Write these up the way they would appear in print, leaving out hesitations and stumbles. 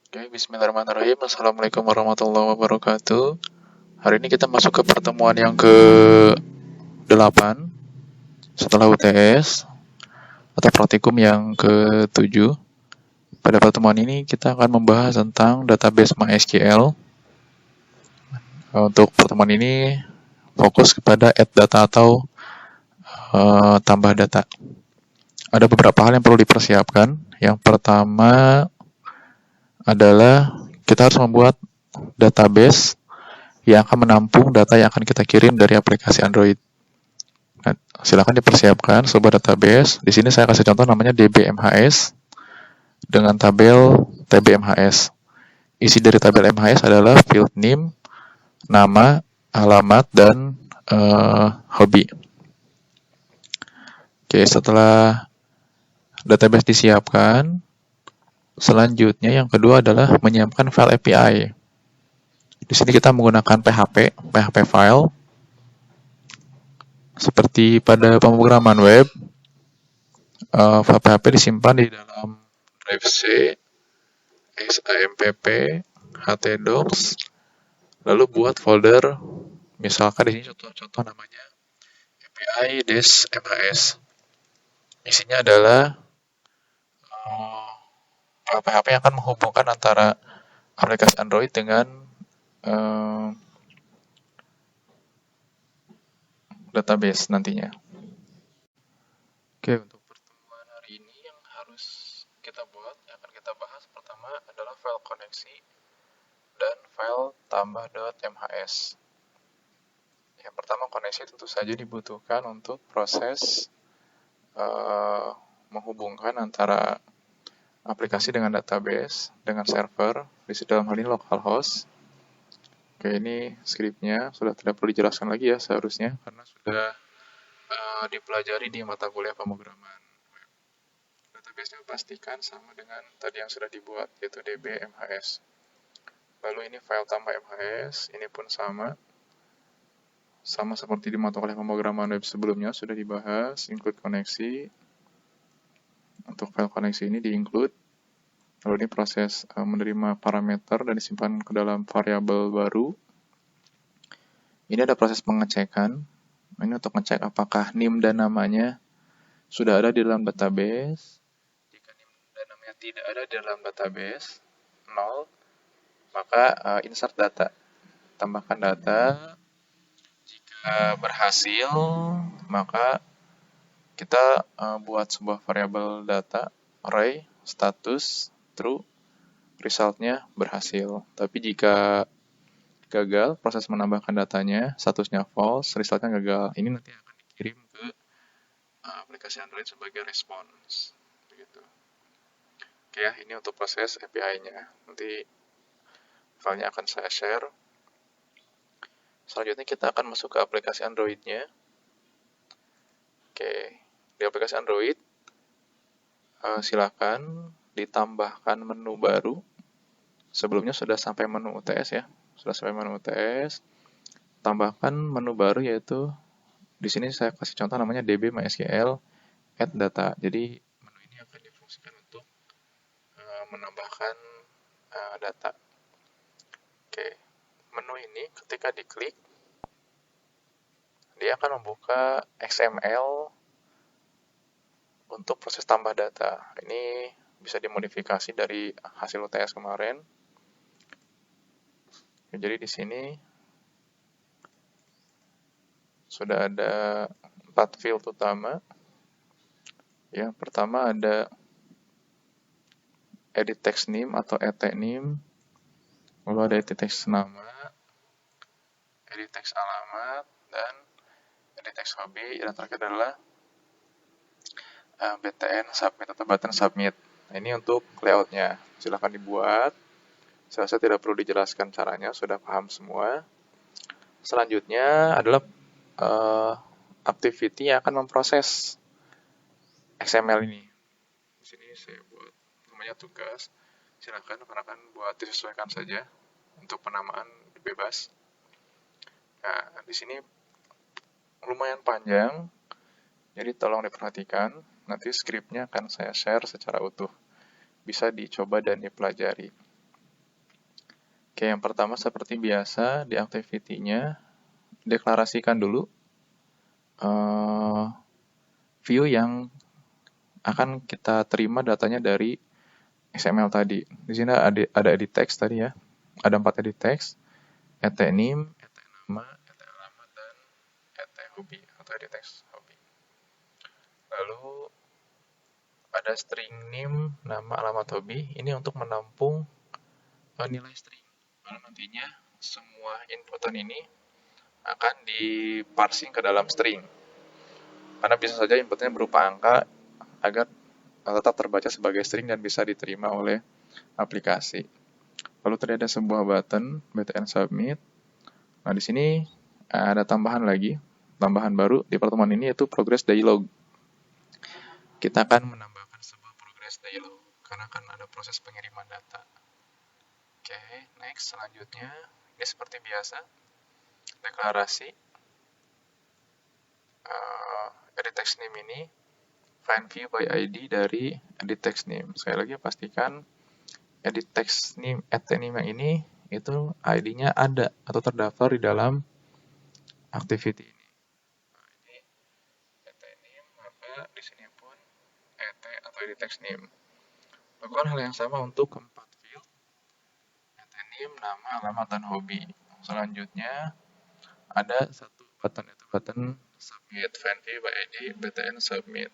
Oke, bismillahirrahmanirrahim. Assalamualaikum warahmatullahi wabarakatuh. Hari ini kita masuk ke pertemuan yang ke-8 setelah UTS atau praktikum yang ke-7. Pada pertemuan ini kita akan membahas tentang database MySQL. Untuk pertemuan ini fokus kepada add data atau tambah data. Ada beberapa hal yang perlu dipersiapkan. Yang pertama adalah kita harus membuat database yang akan menampung data yang akan kita kirim dari aplikasi Android. Nah, silakan dipersiapkan sebuah database. Di sini saya kasih contoh namanya dbmhs dengan tabel tbmhs. Isi dari tabel MHS adalah field name, nama, alamat, dan hobi. Oke, setelah database disiapkan, selanjutnya yang kedua adalah menyiapkan file API. Di sini kita menggunakan PHP file. Seperti pada pemrograman web, file PHP disimpan di dalam drive C, XAMPP, htdocs, lalu buat folder, misalkan di sini contoh namanya API-MHS. Isinya adalah file PHP yang akan menghubungkan antara aplikasi Android dengan database nantinya. Oke, untuk pertemuan hari ini yang harus kita buat, yang akan kita bahas pertama adalah file koneksi dan file tambah.mhs. Yang pertama, koneksi tentu saja dibutuhkan untuk proses menghubungkan antara aplikasi dengan database, dengan server, di dalam hal ini localhost. Oke, ini skripnya sudah tidak perlu dijelaskan lagi ya seharusnya, karena sudah dipelajari di mata kuliah pemrograman web. Database-nya pastikan sama dengan tadi yang sudah dibuat, yaitu dbmhs. Lalu ini file tambah MHS, ini pun sama seperti di mata kuliah pemrograman web sebelumnya sudah dibahas, include koneksi. Untuk file koneksi ini di-include. Lalu ini proses menerima parameter dan disimpan ke dalam variabel baru. Ini ada proses pengecekan. Ini untuk ngecek apakah NIM dan namanya sudah ada di dalam database. Jika NIM dan namanya tidak ada di dalam database, 0, maka insert data. Tambahkan data. Jika berhasil, maka kita buat sebuah variabel data, array, status, true, resultnya berhasil. Tapi jika gagal, proses menambahkan datanya, statusnya false, resultnya gagal. Ini nanti akan dikirim ke aplikasi Android sebagai response. Begitu. Oke ya, ini untuk proses API-nya. Nanti filenya akan saya share. Selanjutnya kita akan masuk ke aplikasi Android-nya. Oke, di aplikasi Android, silakan ditambahkan menu baru. Sebelumnya sudah sampai menu UTS ya. Sudah sampai menu UTS. Tambahkan menu baru yaitu di sini saya kasih contoh namanya db mysql add data. Jadi menu ini akan difungsikan untuk menambahkan data. Oke, menu ini ketika diklik dia akan membuka XML untuk proses tambah data. Ini bisa dimodifikasi dari hasil UTS kemarin. Jadi di sini sudah ada 4 field utama. Yang pertama ada edit text name atau et name, lalu ada edit text nama, edit text alamat, dan edit text hobi. Dan terakhir adalah btn submit atau button submit. Nah, ini untuk layoutnya, silahkan dibuat. Saya rasa tidak perlu dijelaskan caranya, sudah paham semua. Selanjutnya adalah activity yang akan memproses XML ini. Di sini saya buat namanya tugas. Silakan rekan-rekan buat disesuaikan saja untuk penamaan bebas. Nah, di sini lumayan panjang, jadi tolong diperhatikan. Nanti skripnya akan saya share secara utuh. Bisa dicoba dan dipelajari. Oke, yang pertama seperti biasa di activity-nya, deklarasikan dulu view yang akan kita terima datanya dari XML tadi. Di sini ada edit text tadi ya. Ada 4 edit text, name, nama, alamat, dan hobi atau edit text hobi. Lalu ada string name, nama, alamat, hobi. Ini untuk menampung nilai string. Karena nantinya semua inputan ini akan diparsing ke dalam string. Karena bisa saja inputnya berupa angka agar tetap terbaca sebagai string dan bisa diterima oleh aplikasi. Lalu tadi ada sebuah button submit. Nah, di sini ada tambahan baru di pertemuan ini yaitu progress dialog. Kita akan menambahkan sebuah progress dialog karena akan ada proses pengiriman data. Oke, next selanjutnya ini seperti biasa deklarasi edit text name ini find view by ID dari edit text name. Sekali lagi pastikan edit text name yang ini itu ID-nya ada atau terdaftar di dalam activity ini. Nah, ini name, maka di sini pun atau edit text name. Lakukan hal yang sama untuk keempat field, name, nama, alamat, dan hobi. Selanjutnya ada satu button, yaitu button submit, find view by ID, btn submit.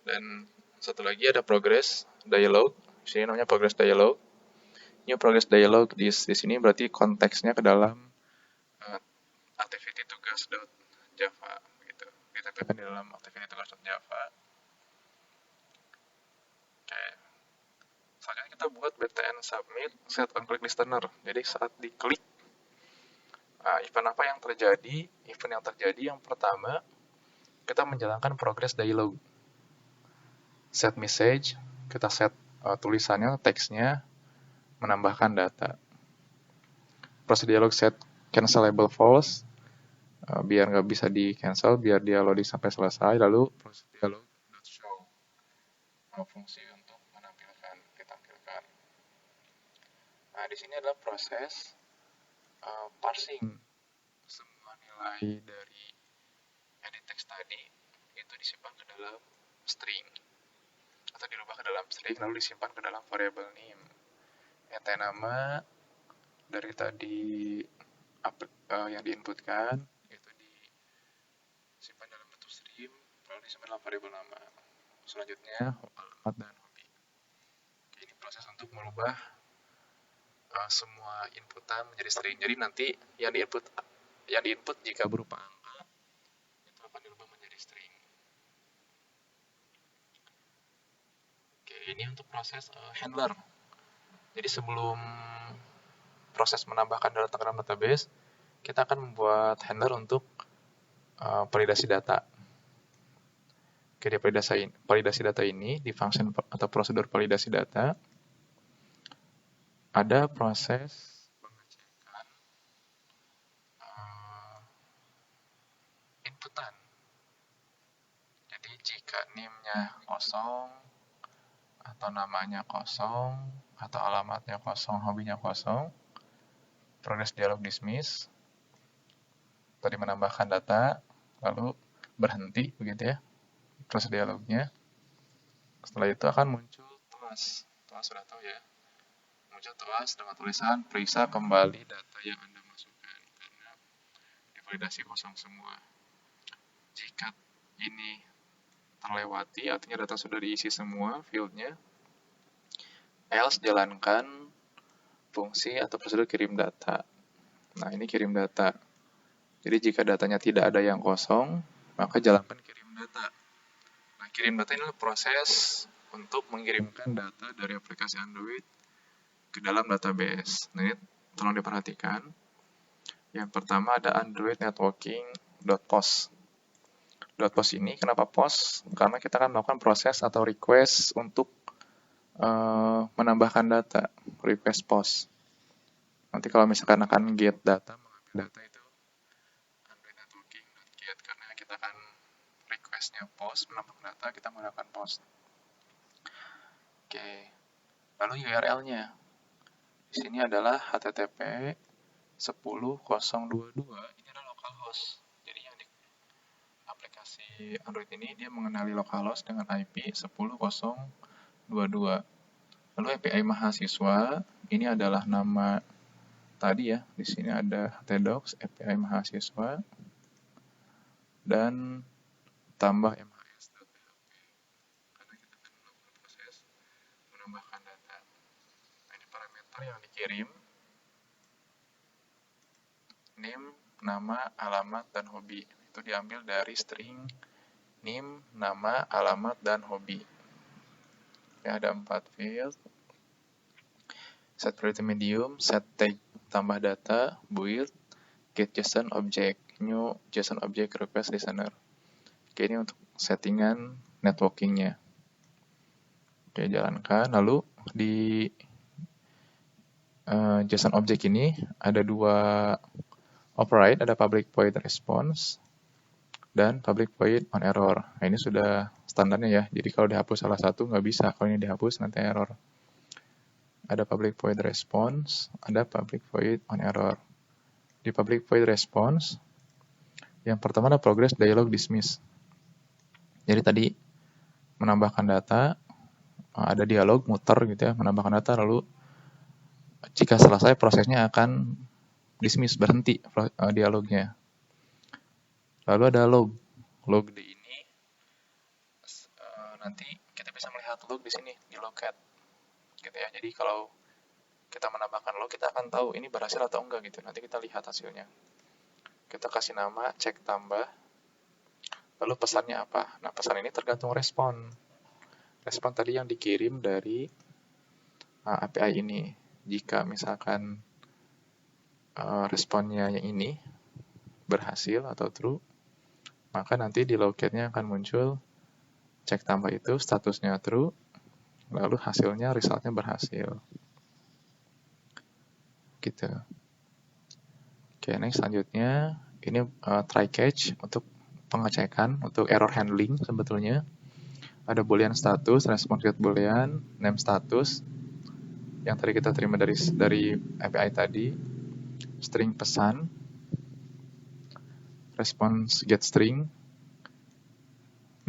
Dan satu lagi ada progress dialog. Di sini namanya progress dialog. New progress dialog di sini berarti konteksnya ke dalam activity tugas.java gitu. Ditempelkan di dalam activity tugas.java. Oke. Selanjutnya kita buat btn submit set on click listener. Jadi saat diklik event apa yang terjadi? Event yang terjadi yang pertama kita menjalankan progress dialog. Set message, kita set tulisannya, teksnya, menambahkan data. Proses dialog set cancelable false, biar nggak bisa di cancel, biar dia loading sampai selesai. Lalu proses dialog .show, fungsi untuk ditampilkan. Nah, di sini adalah proses parsing. Semua nilai dari edit text tadi itu disimpan ke dalam string atau dirubah ke dalam string lalu disimpan ke dalam variable name. Nama dari tadi yang diinputkan itu disimpan dalam bentuk string lalu disimpan dalam variable nama. Selanjutnya alamat dan hobi. Ini proses untuk merubah semua inputan menjadi string. Jadi nanti yang diinput jika berupa angka itu akan dirubah menjadi string. Oke, ini untuk proses handler. Jadi sebelum proses menambahkan data ke dalam database, kita akan membuat handler untuk validasi data. Oke, di validasi data ini, di function atau prosedur validasi data, ada proses pengecekan inputan. Jadi jika name-nya kosong, atau namanya kosong, atau alamatnya kosong, hobinya kosong, progress dialog dismiss, tadi menambahkan data, lalu berhenti, begitu ya, proses dialognya. Setelah itu akan muncul tuas sudah tahu ya, muncul tuas dengan tulisan periksa kembali data yang Anda masukkan, karena divalidasi kosong semua. Jika ini terlewati, artinya data sudah diisi semua fieldnya, else jalankan fungsi atau prosedur kirim data. Nah, ini kirim data. Jadi jika datanya tidak ada yang kosong, maka jalankan kirim data. Nah, kirim data ini adalah proses untuk mengirimkan data dari aplikasi Android ke dalam database. Nah, ini tolong diperhatikan. Yang pertama ada Android networking.post. .post ini kenapa post? Karena kita akan melakukan proses atau request untuk menambahkan data, request post. Nanti kalau misalkan akan get data, mengambil data itu Android networking.get, karena kita akan requestnya post, menambahkan data, kita menggunakan post. Oke, lalu URL-nya. Di di sini adalah HTTP 10.0.22. Ini adalah localhost. Jadi yang di aplikasi Android ini dia mengenali localhost dengan IP 10.0.22. Lalu API mahasiswa ini adalah nama tadi ya. Di sini ada htdocs API mahasiswa dan tambah mhs.php karena kita akan melakukan proses menambahkan data. Nah, ini parameter yang dikirim, name, nama, alamat, dan hobi. Itu diambil dari string name, nama, alamat, dan hobi. Ya, ada 4 field. Set priority medium, set tag tambah data, build, get JSON object, new JSON object request listener. Oke, ini untuk settingan networkingnya. Oke, jalankan. Lalu di JSON object ini ada 2 override, ada public void response dan public void on error. Nah, ini sudah standarnya ya. Jadi kalau dihapus salah satu nggak bisa. Kalau ini dihapus nanti error. Ada public void response, ada public void on error. Di public void response, yang pertama ada progress dialog dismiss. Jadi tadi menambahkan data, ada dialog muter gitu ya, menambahkan data, lalu jika selesai prosesnya akan dismiss, berhenti dialognya. Lalu ada log di ini nanti kita bisa melihat log di sini di logcat gitu ya. Jadi kalau kita menambahkan log, kita akan tahu ini berhasil atau enggak gitu. Nanti kita lihat hasilnya. Kita kasih nama cek tambah. Lalu pesannya apa? Nah, pesan ini tergantung respon. Respon tadi yang dikirim dari API ini. Jika misalkan responnya yang ini berhasil atau true, maka nanti di logcat-nya akan muncul cek tambah itu statusnya true, lalu hasilnya resultnya berhasil. Gitu. Oke, next selanjutnya ini try catch untuk pengecekan, untuk error handling sebetulnya. Ada boolean status, response get boolean, name status yang tadi kita terima dari API tadi, string pesan, response get string,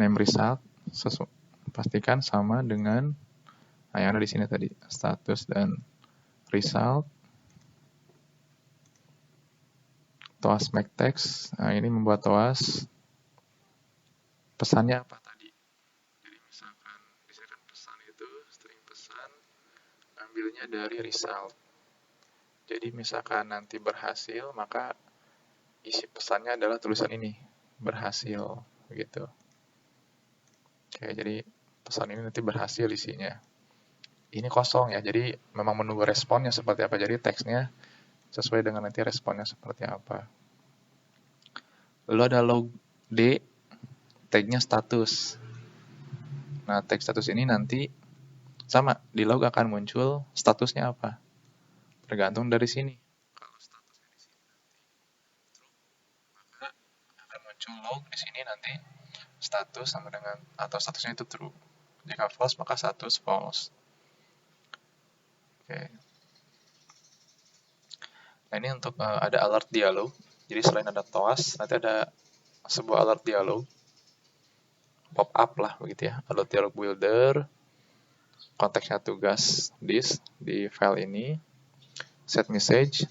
name result, pastikan sama dengan yang ada di sini tadi, status dan result. TOAS make text, nah ini membuat TOAS. Pesannya apa tadi? Jadi misalkan pesan itu, string pesan, ambilnya dari result. Jadi misalkan nanti berhasil, maka isi pesannya adalah tulisan ini, berhasil, begitu. Oke, jadi pesan ini nanti berhasil isinya. Ini kosong ya, jadi memang menunggu responnya seperti apa. Jadi teksnya sesuai dengan nanti responnya seperti apa. Lalu ada log D, tagnya status. Nah, tag status ini nanti sama, di log akan muncul statusnya apa. Tergantung dari sini. Kalau statusnya di sini nanti true, maka akan muncul log di sini nanti status sama dengan atau statusnya itu true. Jika false maka status false. Oke. Nah, ini untuk ada alert dialog. Jadi selain ada TOAS, nanti ada sebuah alert dialog. Pop up lah begitu ya. Alert dialog builder. Konteksnya tugas this di file ini. Set message.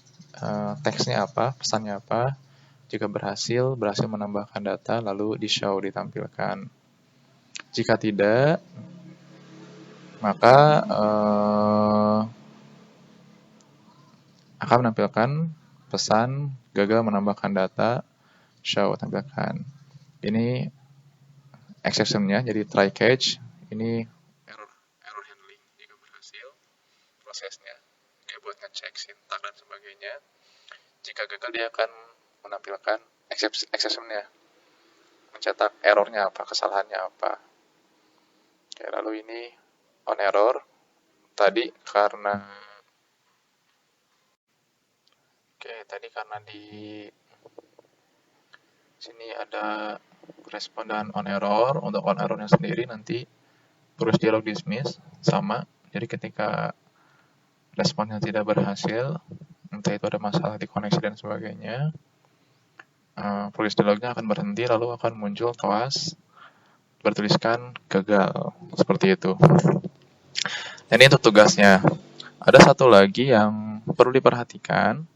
Teksnya apa, pesannya apa. Jika berhasil menambahkan data, lalu di show ditampilkan. Jika tidak, maka akan menampilkan pesan gagal menambahkan data, show tampilkan. Ini exception-nya, jadi try catch. Ini error handling jika berhasil prosesnya. Dia buat ngecek sintak dan sebagainya. Jika gagal dia akan menampilkan exception-nya. Mencetak errornya apa, kesalahannya apa. Oke, lalu ini on error. Tadi karena di sini ada respon dan on error. Untuk on errornya sendiri nanti terus dialog dismiss sama. Jadi ketika responnya tidak berhasil, entah itu ada masalah di koneksi dan sebagainya, progress dialognya akan berhenti, lalu akan muncul toas bertuliskan gagal, seperti itu. Dan ini untuk tugasnya. Ada satu lagi yang perlu diperhatikan,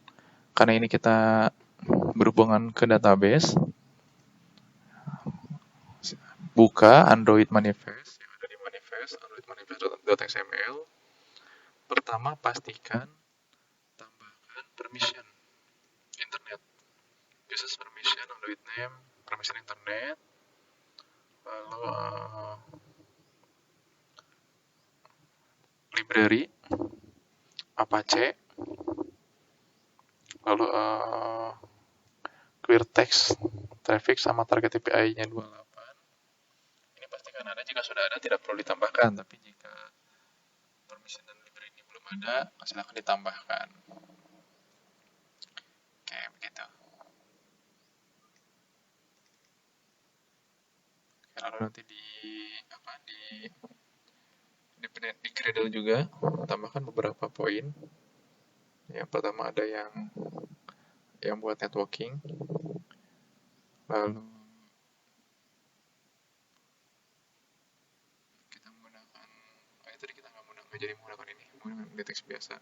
karena ini kita berhubungan ke database. Buka Android Manifest, yang ada di manifest, androidmanifest.xml. Pertama, pastikan tambahkan permission internet. Uses permission, Android name, permission internet, lalu library, Apache, lalu clear text, traffic, sama target API-nya 28. Ini pastikan ada, jika sudah ada tidak perlu ditambahkan, tapi jika permission dan library ini belum ada, silahkan ditambahkan. Oke, begitu. Lalu nanti di Gradle juga tambahkan beberapa poin. Yang pertama ada yang buat networking, lalu kita menggunakan tadi kita nggak jadi menggunakan ini, menggunakan deteks biasa.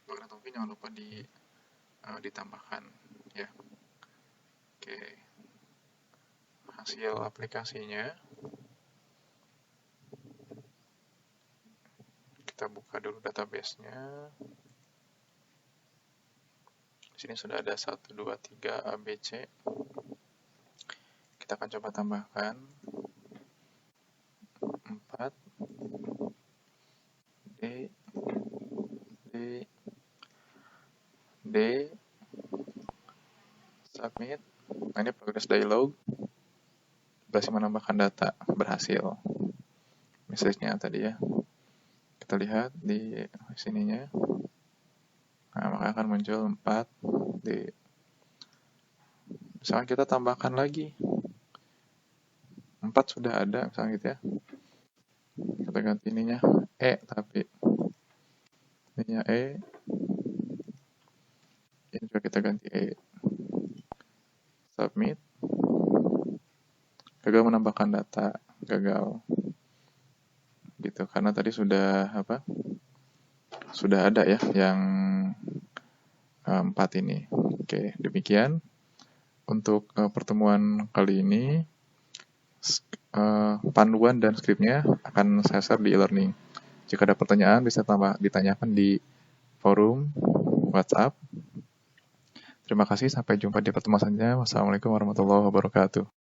Bahkan networking jangan lupa ditambahkan ya. Oke, hasil aplikasinya kita buka dulu database-nya. Di sini sudah ada 1, 2, 3 ABC. Kita akan coba tambahkan 4 D submit. Nah, ini progress dialog, berhasil menambahkan data, berhasil. Message-nya tadi ya, kita lihat di sininya. Nah, maka akan muncul 4 D. Misalkan kita tambahkan lagi 4 sudah ada, misalnya gitu ya, kita ganti ininya E, tapi ininya E, ini juga kita ganti E. Submit. Gagal menambahkan data, gagal gitu, karena tadi sudah sudah ada ya yang 4 ini. Oke, demikian untuk pertemuan kali ini. Panduan dan skripnya akan saya share di e-learning. Jika ada pertanyaan bisa ditanyakan di forum WhatsApp. Terima kasih, sampai jumpa di pertemuan selanjutnya. Wassalamualaikum warahmatullahi wabarakatuh.